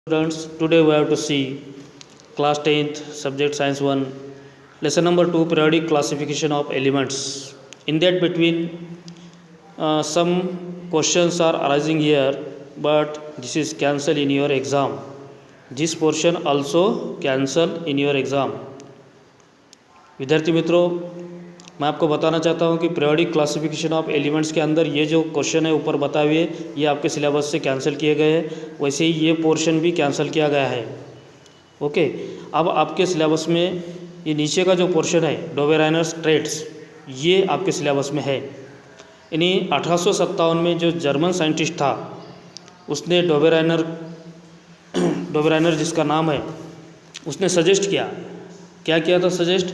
Students, today we have to see class 10th subject science 1 lesson number 2 periodic classification of elements. In that between some questions are arising here, but this is cancel in your exam. This portion also cancel in your exam. विद्यार्थी मित्रों, मैं आपको बताना चाहता हूं कि periodic classification of elements के अंदर ये जो क्वेश्चन है ऊपर बताए हुए ये आपके सिलेबस से कैंसिल किए गए हैं, वैसे ही ये पोर्शन भी कैंसिल किया गया है। ओके, अब आपके सिलेबस में ये नीचे का जो पोर्शन है डोबेराइनर्स ट्रेड्स, ये आपके सिलेबस में है। यानी 1857 में जो जर्मन साइंटिस्ट था उसने डोबेराइनर जिसका नाम है, उसने सजेस्ट किया, क्या किया था सजेस्ट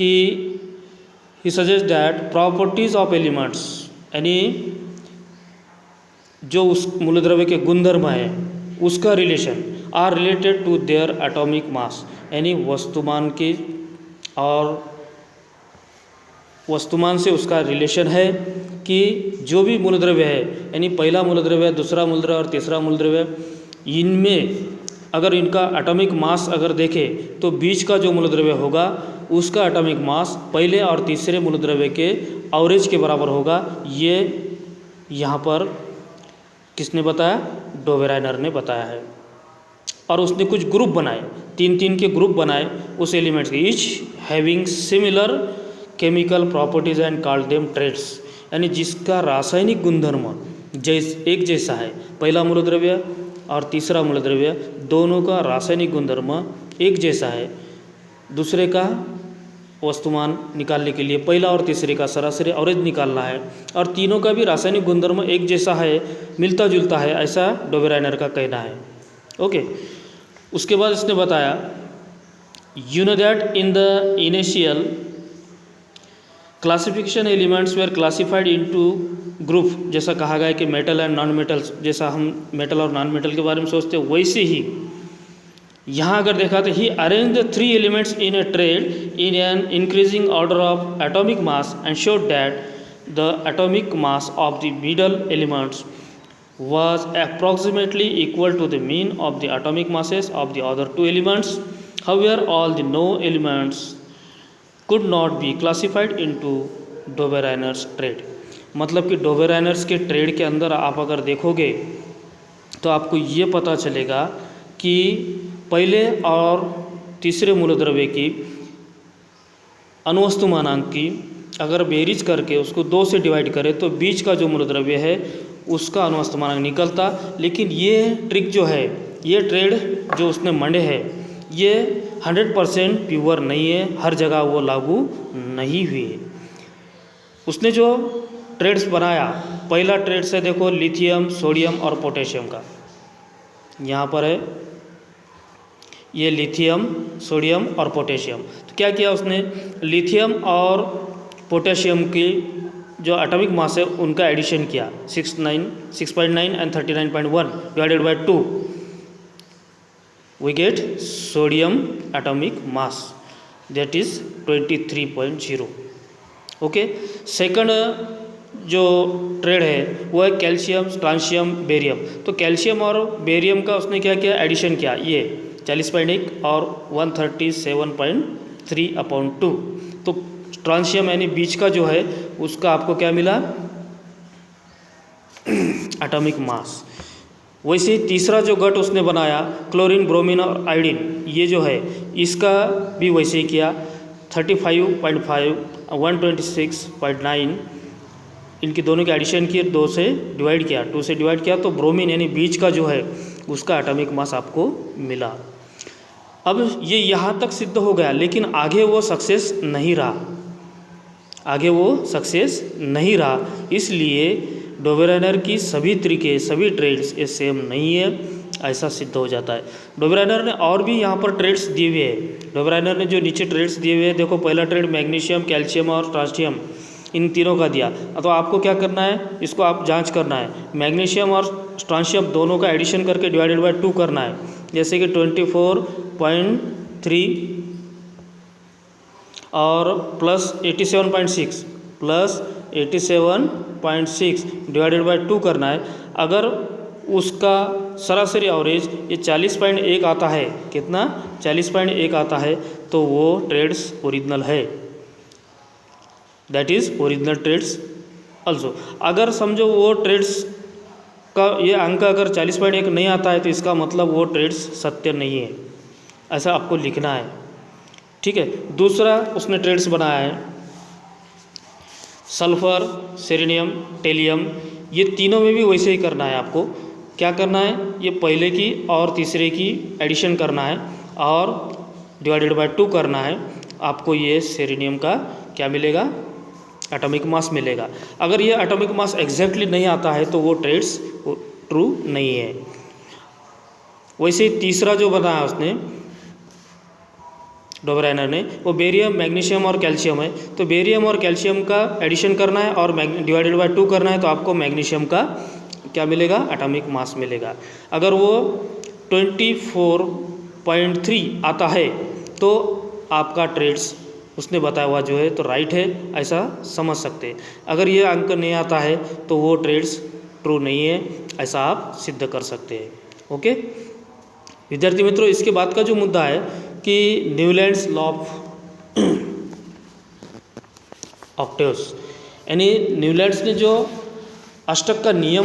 कि he suggests that properties of elements, यानी जो उस मूलद्रव्य के गुणधर्म है उसका relation are related to their atomic mass, यानी वस्तुमान की और वस्तुमान से उसका रिलेशन है कि जो भी मूलद्रव्य है, यानी पहला मूलद्रव्य, दूसरा मूलद्रव्य और तीसरा मूलद्रव्य, इनमें अगर इनका एटॉमिक मास अगर देखें तो बीच का जो मूलद्रव्य होगा उसका एटॉमिक मास पहले और तीसरे मूलद्रव्य के एवरेज के बराबर होगा। ये यहाँ पर किसने बताया? डोबेराइनर ने बताया है। और उसने कुछ ग्रुप बनाए, तीन तीन के ग्रुप बनाए उस एलिमेंट्स के, each having similar chemical properties and called them triads, यानी जिसका रासायनिक गुणधर्म एक जैसा है, पहला मूलद्रव्य और तीसरा मूलद्रव्य दोनों का रासायनिक गुणधर्म एक जैसा है। दूसरे का वस्तुमान निकालने के लिए पहला और तीसरे का सरासरी एवरेज निकालना है, और तीनों का भी रासायनिक गुणधर्म एक जैसा है, मिलता जुलता है, ऐसा डोबेराइनर का कहना है। ओके, उसके बाद इसने बताया you know that in the initial classification elements were classified into group, जैसा कहा गया है कि मेटल एंड नॉन मेटल्स, जैसा हम मेटल और नॉन मेटल के बारे में सोचते हैं वैसे ही यहाँ अगर देखा तो he arrange the three elements in a triad in an increasing order of atomic mass and showed that the atomic mass of the middle elements was approximately equal to the mean of the atomic masses of the other two elements. However, all the known elements could not be classified into Dobereiner's triad. मतलब कि डोबेराइनर्स के trade के अंदर आप अगर देखोगे तो आपको ये पता चलेगा कि पहले और तीसरे मूलद्रव्य की अणुवस्तु मानांक की अगर बेरीज करके उसको 2 से डिवाइड करें तो बीच का जो मूलद्रव्य है उसका अणुवस्तु मानांक निकलता। लेकिन ये ट्रिक जो है, ये ट्रेड जो उसने मंडे है, ये 100% प्योर नहीं है, हर जगह वो लागू नहीं हुई है। उसने जो ट्रेड्स बनाया, पहला ट्रेड से देखो लिथियम, सोडियम और पोटेशियम का, यहाँ पर है ये लिथियम, सोडियम और पोटेशियम। तो क्या किया उसने, लिथियम और पोटेशियम की जो एटॉमिक मास है उनका एडिशन किया, 6.9 and 39.1 divided by 2, we get sodium atomic mass that is 23.0। Okay, second जो ट्रेड है वो है कैल्शियम, स्ट्रांशियम, बेरियम। तो कैल्शियम और बेरियम का उसने क्या किया, एडिशन किया, ये 40.1 और 137.3/2। तो स्ट्रांशियम यानी बीच का जो है उसका आपको क्या मिला, एटॉमिक मास। वैसे ही तीसरा जो गट उसने बनाया क्लोरीन, ब्रोमीन और आयोडीन, ये जो है इसका भी वैसे ही किया, 35.5 126.9, इनकी दोनों के एडिशन किए, 2 से डिवाइड किया, 2 से डिवाइड किया तो ब्रोमीन यानी बीच का जो है उसका एटॉमिक मास आपको मिला। अब ये यहाँ तक सिद्ध हो गया, लेकिन आगे वो सक्सेस नहीं रहा, इसलिए डोबेराइनर की सभी तरीके, सभी ट्रेड्स ये सेम नहीं है, ऐसा सिद्ध हो जाता है। डोबेराइनर ने और भी यहाँ पर ट्रेड्स दिए हुए हैं। डोबेराइनर ने जो नीचे ट्रेड्स दिए हुए हैं, देखो पहला ट्रेड मैग्नीशियम, कैल्शियम और स्ट्रांशियम, इन तीनों का दिया। तो आपको क्या करना है, इसको आप जांच करना है, मैग्नीशियम और स्ट्रांशियम दोनों का एडिशन करके डिवाइडेड बाय 2 करना है, जैसे कि 24.3 और प्लस 87.6 डिवाइडेड बाय 2 करना है। अगर उसका सरासरी एवरेज ये 40.1 आता है, कितना 40.1 आता है, तो वो ट्रेड्स ओरिजिनल है, that is original triads also. अगर समझो वो ट्रेड्स का ये अंक अगर 40.1 नहीं आता है तो इसका मतलब वो ट्रेड्स सत्य नहीं है, ऐसा आपको लिखना है, ठीक है। दूसरा उसने ट्रेड्स बनाया है सल्फर, सेरेनियम, टेलियम, ये तीनों में भी वैसे ही करना है आपको। क्या करना है, ये पहले की और तीसरे की एडिशन करना है और डिवाइडेड बाय 2 करना है, आपको ये सेरेनियम का क्या मिलेगा, एटॉमिक मास मिलेगा। अगर ये एटॉमिक मास एग्जैक्टली नहीं आता है तो वो ट्रेड्स ट्रू नहीं है। वैसे ही तीसरा जो बनाया उसने डोबराइनर ने, वो बेरियम, मैग्नीशियम और कैल्शियम है, तो बेरियम और कैल्शियम का एडिशन करना है और डिवाइडेड बाय 2 करना है, तो आपको मैग्नीशियम का क्या मिलेगा, एटॉमिक मास मिलेगा। अगर वो 24.3 आता है तो आपका ट्रेड्स उसने बताया हुआ जो है तो राइट है, ऐसा समझ सकते हैं। अगर ये अंक नहीं आता है तो वो ट्रेड्स ट्रू नहीं है, ऐसा आप सिद्ध कर सकते हैं। ओके विद्यार्थी मित्रों, इसके बाद का जो मुद्दा है कि न्यूलैंड्स लॉ ऑफ ऑक्टेव्स, यानी न्यूलैंड्स ने जो अष्टक का नियम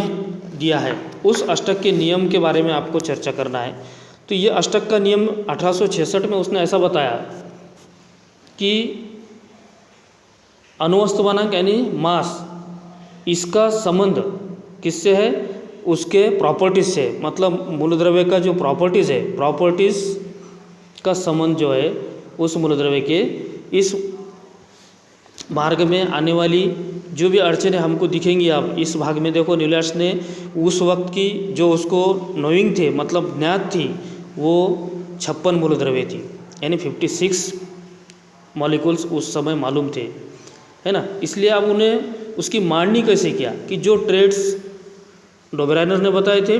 दिया है उस अष्टक के नियम के बारे में आपको चर्चा करना है। तो ये अष्टक का नियम 1866 में उसने ऐसा बताया कि अणुवस्तुवानांक यानी मास, इसका संबंध किससे है, उसके प्रॉपर्टीज से, मतलब मूलद्रव्य का जो प्रॉपर्टीज़ है, प्रॉपर्टीज़ का संबंध जो है उस मूलद्रव्य के इस मार्ग में आने वाली जो भी अड़चनें हमको दिखेंगी। आप इस भाग में देखो, न्यूलैंड्स ने उस वक्त की जो उसको नोइंग थे, मतलब ज्ञात थी, वो 56 मूलद्रव्य थी, यानी 56 मॉलिक्यूल्स उस समय मालूम थे, है ना। इसलिए अब उन्हें उसकी मांडनी कैसे किया कि जो ट्रेड्स डोबराइनर ने बताए थे,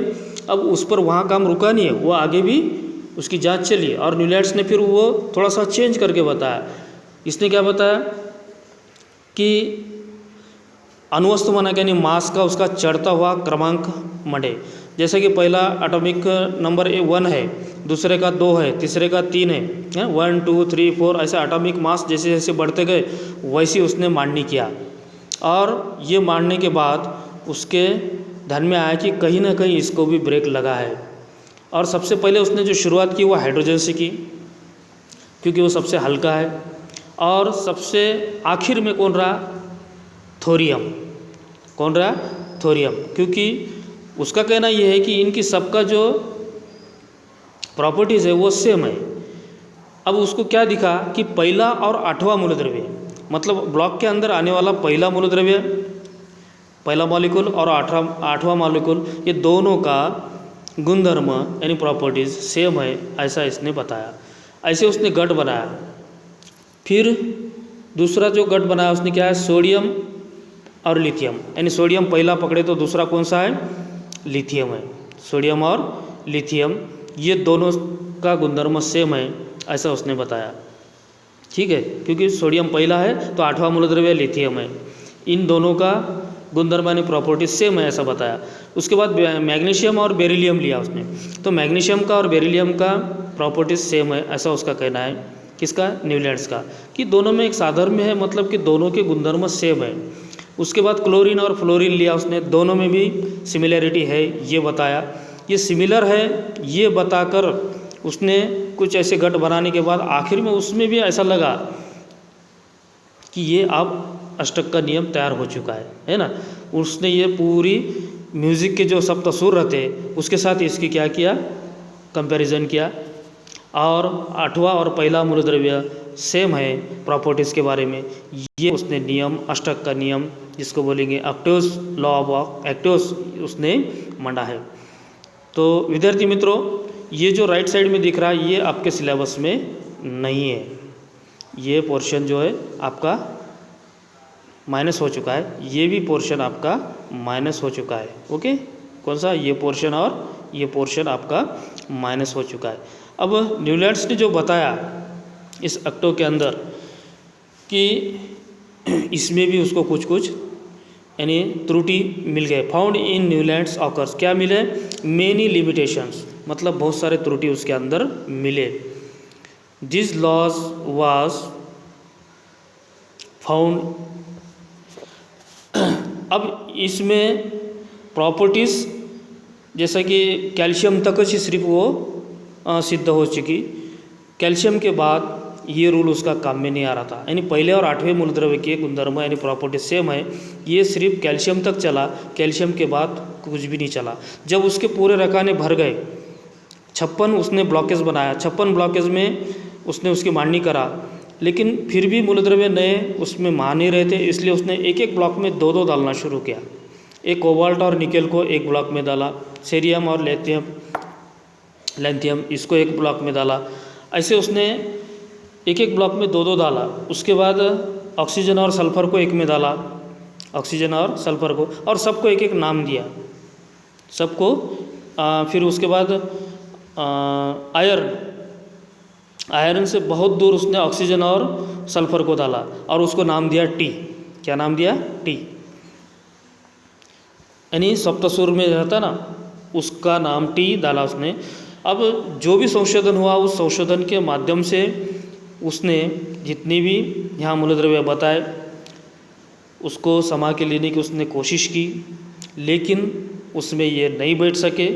अब उस पर वहाँ काम रुका नहीं है, वो आगे भी उसकी जांच चली और न्यूलैंड्स ने फिर वो थोड़ा सा चेंज करके बताया। इसने क्या बताया कि अणुवस्तुवानांक यानी मास का उसका चढ़ता हुआ क्रमांक मंडे, जैसे कि पहला एटॉमिक नंबर 1 है, दूसरे का 2 है, तीसरे का 3 है, 1 2 3 4 ऐसे एटॉमिक मास जैसे जैसे बढ़ते गए वैसे उसने मांडनी किया। और ये मांडने के बाद उसके ध्यान में आया कि कहीं ना कहीं इसको भी ब्रेक लगा है। और सबसे पहले उसने जो शुरुआत की वो हाइड्रोजन से की, क्योंकि वो सबसे हल्का है। और सबसे आखिर में कौन रहा, थोरियम। कौन रहा, थोरियम, क्योंकि उसका कहना यह है कि इनकी सबका जो प्रॉपर्टीज़ है वो सेम है। अब उसको क्या दिखा कि पहला और 8वां मूलद्रव्य, मतलब ब्लॉक के अंदर आने वाला पहला मूलद्रव्य, पहला मॉलिक्यूल और 8वां मॉलिक्यूल, ये दोनों का गुणधर्म यानी प्रॉपर्टीज़ सेम है, ऐसा इसने बताया। ऐसे उसने गठ बनाया। फिर दूसरा जो गठ बनाया उसने क्या है, सोडियम और लिथियम, यानी सोडियम पहला पकड़े तो दूसरा कौन सा है, लिथियम है। सोडियम और लिथियम ये दोनों का गुणधर्म सेम है, ऐसा उसने बताया, ठीक है, क्योंकि सोडियम पहला है तो 8वां मूलद्रव्य लिथियम है, इन दोनों का गुणधर्म यानी प्रॉपर्टीज सेम है, ऐसा बताया। उसके बाद मैग्नीशियम और बेरिलियम लिया उसने, तो मैग्नीशियम का और बेरिलियम का प्रॉपर्टीज सेम है, ऐसा उसका कहना है। किसका, न्यूलैंड्स का, कि दोनों में एक साधर्म्य है, मतलब कि दोनों के गुणधर्म सेम है। उसके बाद क्लोरीन और फ्लोरीन लिया उसने, दोनों में भी सिमिलैरिटी है, ये बताया। ये सिमिलर है ये बताकर उसने कुछ ऐसे गठ बनाने के बाद आखिर में उसमें भी ऐसा लगा कि ये अब अष्टक का नियम तैयार हो चुका है ना। उसने ये पूरी म्यूज़िक के जो सप्तसुर रहते उसके साथ इसकी क्या किया, कंपैरिजन किया, और 8वां और पहला मूलद्रव्य सेम है प्रॉपर्टीज़ के बारे में। ये उसने नियम, अष्टक का नियम जिसको बोलेंगे ऑक्टेव्स लॉ ऑफ ऑक्टेव्स, उसने मांडा है। तो विद्यार्थी मित्रों, ये जो राइट साइड में दिख रहा है ये आपके सिलेबस में नहीं है, ये पोर्शन जो है आपका माइनस हो चुका है, ये भी पोर्शन आपका माइनस हो चुका है। ओके, कौन सा, ये पोर्शन और ये पोर्शन आपका माइनस हो चुका है। अब न्यूलैंड्स ने जो बताया इस ऑक्टेव के अंदर कि इसमें भी उसको कुछ कुछ यानी त्रुटि मिल गए। फाउंड इन न्यूलैंड्स ऑकर्स, क्या मिले? मेनी लिमिटेशंस, मतलब बहुत सारे त्रुटि उसके अंदर मिले। दिस लॉज वाज फाउंड, अब इसमें प्रॉपर्टीज़ जैसा कि कैल्शियम तक ही सिर्फ वो सिद्ध हो चुकी, कैल्शियम के बाद ये रूल उसका काम में नहीं आ रहा था। यानी पहले और 8वें मूलद्रव्य के गुणधर्म यानी प्रॉपर्टी सेम है, ये सिर्फ कैल्शियम तक चला, कैल्शियम के बाद कुछ भी नहीं चला। जब उसके पूरे रकाने भर गए, 56 उसने ब्लॉकेज बनाया, 56 ब्लॉकेज में उसने उसकी मांडनी करा, लेकिन फिर भी मूलद्रव्य नए उसमें मान नहीं रहे थे, इसलिए उसने एक एक ब्लॉक में दो दो डालना शुरू किया। एक कोबाल्ट और निकेल को एक ब्लॉक में डाला, सेरियम और लैंथियम इसको एक ब्लॉक में डाला, ऐसे उसने एक एक ब्लॉक में दो दो डाला। उसके बाद ऑक्सीजन और सल्फ़र को एक में डाला, ऑक्सीजन और सल्फ़र को, और सबको एक एक नाम दिया सबको। फिर उसके बाद आयरन से बहुत दूर उसने ऑक्सीजन और सल्फ़र को डाला और उसको नाम दिया टी। क्या नाम दिया? टी। यानी सप्तसुर में रहता ना, उसका नाम टी डाला उसने। अब जो भी संशोधन हुआ, उस संशोधन के माध्यम से उसने जितनी भी यहाँ मूलद्रव्य बताए उसको समा के लेने की उसने कोशिश की, लेकिन उसमें ये नहीं बैठ सके।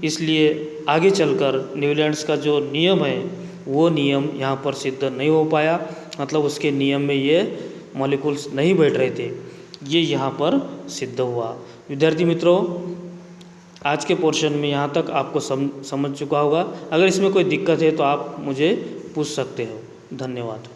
इसलिए आगे चलकर न्यूलैंड्स का जो नियम है वो नियम यहाँ पर सिद्ध नहीं हो पाया, मतलब उसके नियम में ये मॉलिक्यूल्स नहीं बैठ रहे थे, ये यहाँ पर सिद्ध हुआ। विद्यार्थी मित्रों, आज के पोर्शन में यहाँ तक आपको समझ चुका होगा। अगर इसमें कोई दिक्कत है तो आप मुझे पूछ सकते हो। धन्यवाद।